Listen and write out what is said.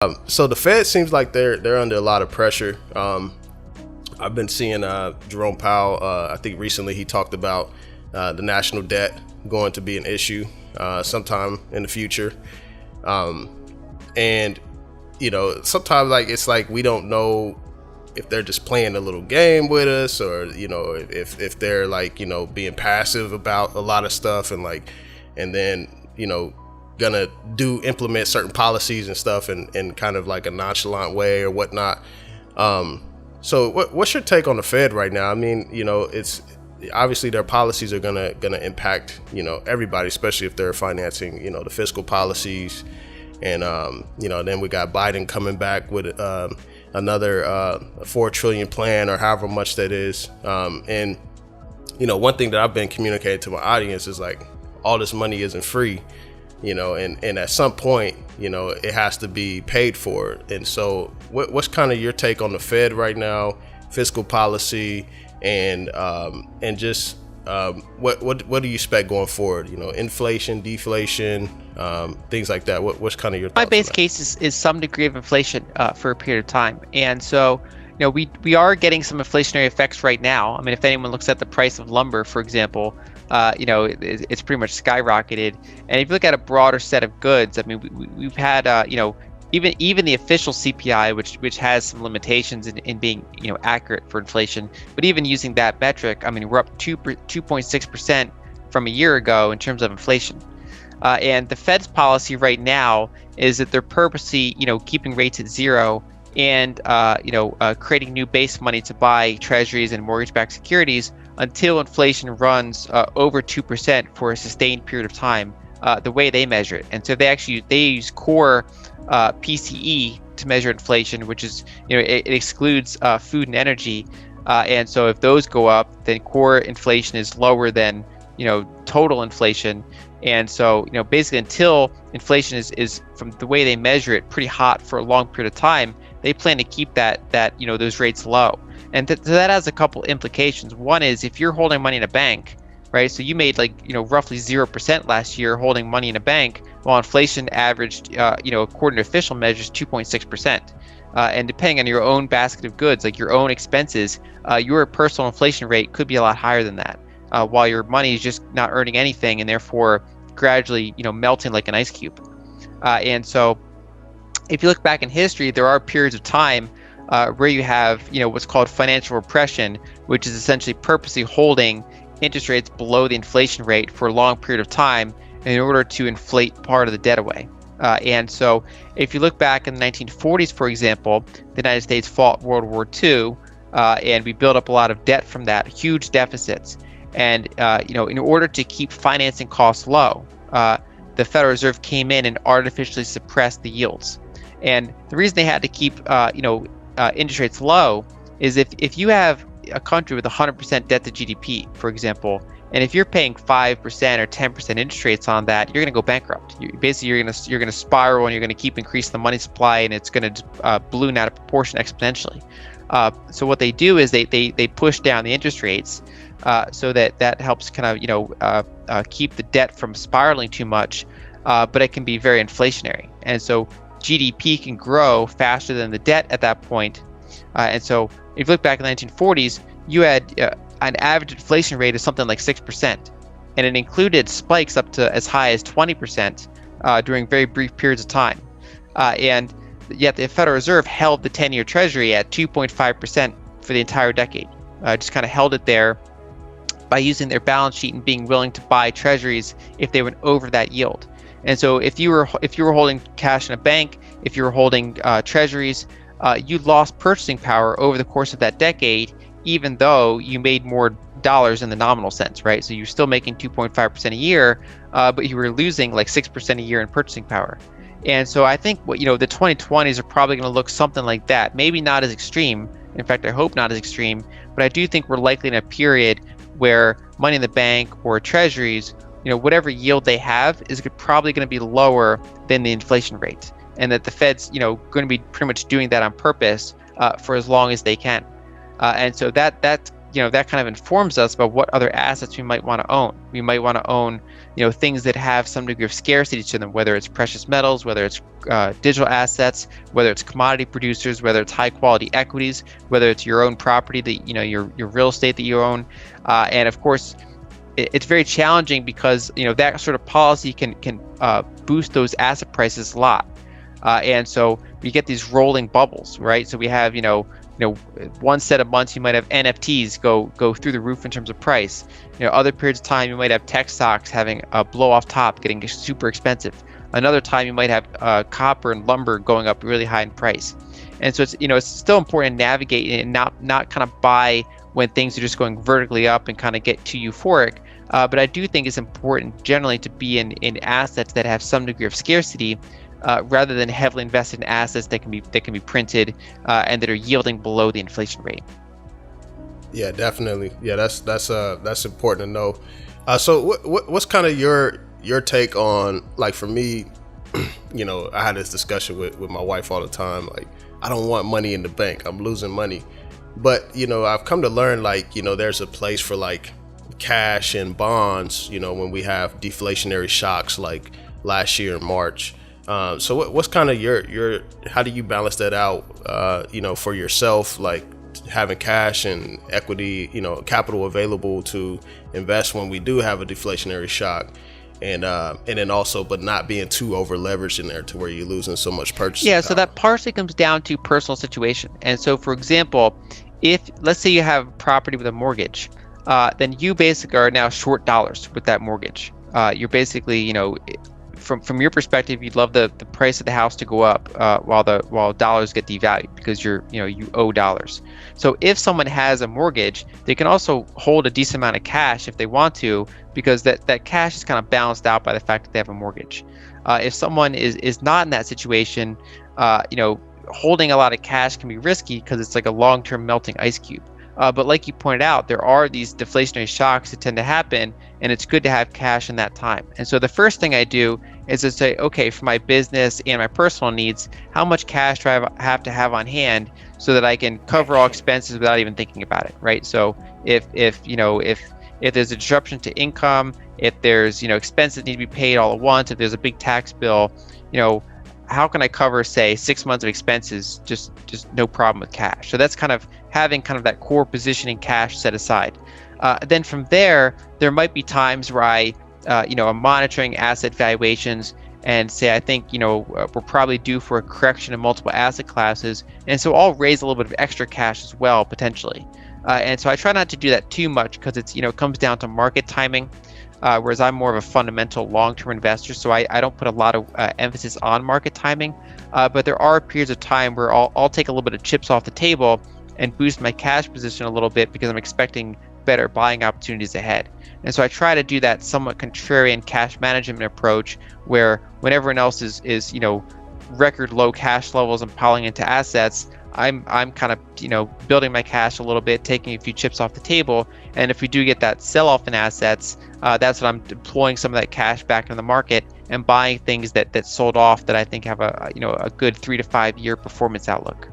So the Fed seems like they're under a lot of pressure. I've been seeing Jerome Powell. I think recently he talked about the national debt going to be an issue sometime in the future. And sometimes it's like we don't know if they're just playing a little game with us, or if they're being passive about a lot of stuff, and then gonna implement certain policies and stuff in kind of like a nonchalant way or whatnot. So what's your take on the Fed right now? I mean, it's obviously their policies are gonna impact everybody, especially if they're financing the fiscal policies. And then we got Biden coming back with another $4 trillion plan, or however much that is. And one thing that I've been communicating to my audience is like, all this money isn't free, and at some point, it has to be paid for. And so what's kind of your take on the Fed right now, fiscal policy, and just what do you expect going forward? Inflation, deflation, things like that. What's kind of your thoughts? My base case is some degree of inflation for a period of time. And so, we are getting some inflationary effects right now. I mean, if anyone looks at the price of lumber, for example, it's pretty much skyrocketed. And if you look at a broader set of goods, I mean, we've had, even the official CPI, which has some limitations in being, accurate for inflation, but even using that metric, I mean, we're up 2.6% from a year ago in terms of inflation. And the Fed's policy right now is that they're purposely, keeping rates at zero and, creating new base money to buy treasuries and mortgage-backed securities until inflation runs over 2% for a sustained period of time, the way they measure it. And so they use core PCE to measure inflation, which is, it excludes food and energy. And so if those go up, then core inflation is lower than, total inflation. And so, basically until inflation is from the way they measure it, pretty hot for a long period of time, they plan to keep that those rates low. And so that has a couple implications. One is, if you're holding money in a bank, right? So you made roughly 0% last year holding money in a bank, while inflation averaged, according to official measures, 2.6%. And depending on your own basket of goods, like your own expenses, your personal inflation rate could be a lot higher than that, while your money is just not earning anything and therefore gradually, melting like an ice cube. And so if you look back in history, there are periods of time where you have, what's called financial repression, which is essentially purposely holding interest rates below the inflation rate for a long period of time in order to inflate part of the debt away. And so if you look back in the 1940s, for example, the United States fought World War II, and we built up a lot of debt from that, huge deficits. And in order to keep financing costs low, the Federal Reserve came in and artificially suppressed the yields. And the reason they had to keep interest rates low is if you have a country with 100% debt to GDP, for example, and if you're paying 5% or 10% interest rates on that, you're going to go bankrupt. You're going to spiral, and you're going to keep increasing the money supply, and it's going to balloon out of proportion exponentially. So what they do is they push down the interest rates, so that helps kind of keep the debt from spiraling too much, but it can be very inflationary. And so GDP can grow faster than the debt at that point. And so if you look back in the 1940s, you had an average inflation rate of something like 6%, and it included spikes up to as high as 20% during very brief periods of time. And yet the Federal Reserve held the 10-year Treasury at 2.5% for the entire decade. Just kind of held it there by using their balance sheet and being willing to buy treasuries if they went over that yield. And so if you were holding cash in a bank, if you were holding treasuries, you lost purchasing power over the course of that decade, even though you made more dollars in the nominal sense, right? So you're still making 2.5% a year, but you were losing like 6% a year in purchasing power. And so I think the 2020s are probably going to look something like that. Maybe not as extreme. In fact, I hope not as extreme. But I do think we're likely in a period where money in the bank or treasuries, whatever yield they have is probably going to be lower than the inflation rate, and that the Fed's going to be pretty much doing that on purpose for as long as they can. And so that that kind of informs us about what other assets we might want to own. We might want to own, things that have some degree of scarcity to them, whether it's precious metals, whether it's digital assets, whether it's commodity producers, whether it's high quality equities, whether it's your own property that your real estate that you own, and of course, it's very challenging because that sort of policy can boost those asset prices a lot, and so we get these rolling bubbles, right? So we have one set of months you might have NFTs go through the roof in terms of price. Other periods of time you might have tech stocks having a blow off top, getting super expensive. Another time you might have copper and lumber going up really high in price. And so it's still important to navigate and not kind of buy when things are just going vertically up and kind of get too euphoric. But I do think it's important generally to be in assets that have some degree of scarcity, rather than heavily invested in assets that can be printed and that are yielding below the inflation rate. Yeah, definitely. Yeah, that's important to know. So what's kind of your take on, like, for me, I had this discussion with my wife all the time. Like, I don't want money in the bank. I'm losing money. But, I've come to learn, like, there's a place for like cash and bonds, when we have deflationary shocks like last year in March. So what's kind of your how do you balance that out, for yourself, like having cash and equity, capital available to invest when we do have a deflationary shock, and then also, but not being too over leveraged in there to where you're losing so much purchasing power. So that partially comes down to personal situation. And so, for example, if let's say you have property with a mortgage, then you basically are now short dollars with that mortgage. You're basically, from your perspective, you'd love the price of the house to go up while dollars get devalued because you owe dollars. So if someone has a mortgage, they can also hold a decent amount of cash if they want to, because that cash is kind of balanced out by the fact that they have a mortgage. If someone is not in that situation, holding a lot of cash can be risky because it's like a long-term melting ice cube. But like you pointed out, there are these deflationary shocks that tend to happen, and it's good to have cash in that time. And so the first thing I do is to say, okay, for my business and my personal needs, how much cash do I have to have on hand so that I can cover all expenses without even thinking about it, right? So if there's a disruption to income, if there's expenses that need to be paid all at once, if there's a big tax bill, how can I cover, say, 6 months of expenses just no problem with cash? So that's kind of having kind of that core position in cash set aside. Then from there might be times where I'm monitoring asset valuations and say, I think, we're probably due for a correction in multiple asset classes. And so I'll raise a little bit of extra cash as well, potentially. And so I try not to do that too much because it's, it comes down to market timing. Whereas I'm more of a fundamental long-term investor, so I don't put a lot of emphasis on market timing. But there are periods of time where I'll take a little bit of chips off the table and boost my cash position a little bit because I'm expecting better buying opportunities ahead. And so I try to do that somewhat contrarian cash management approach, where when everyone else is record low cash levels and piling into assets, I'm kind of building my cash a little bit, taking a few chips off the table, and if we do get that sell-off in assets, that's when I'm deploying some of that cash back in the market and buying things that sold off that I think have a good 3 to 5 year performance outlook.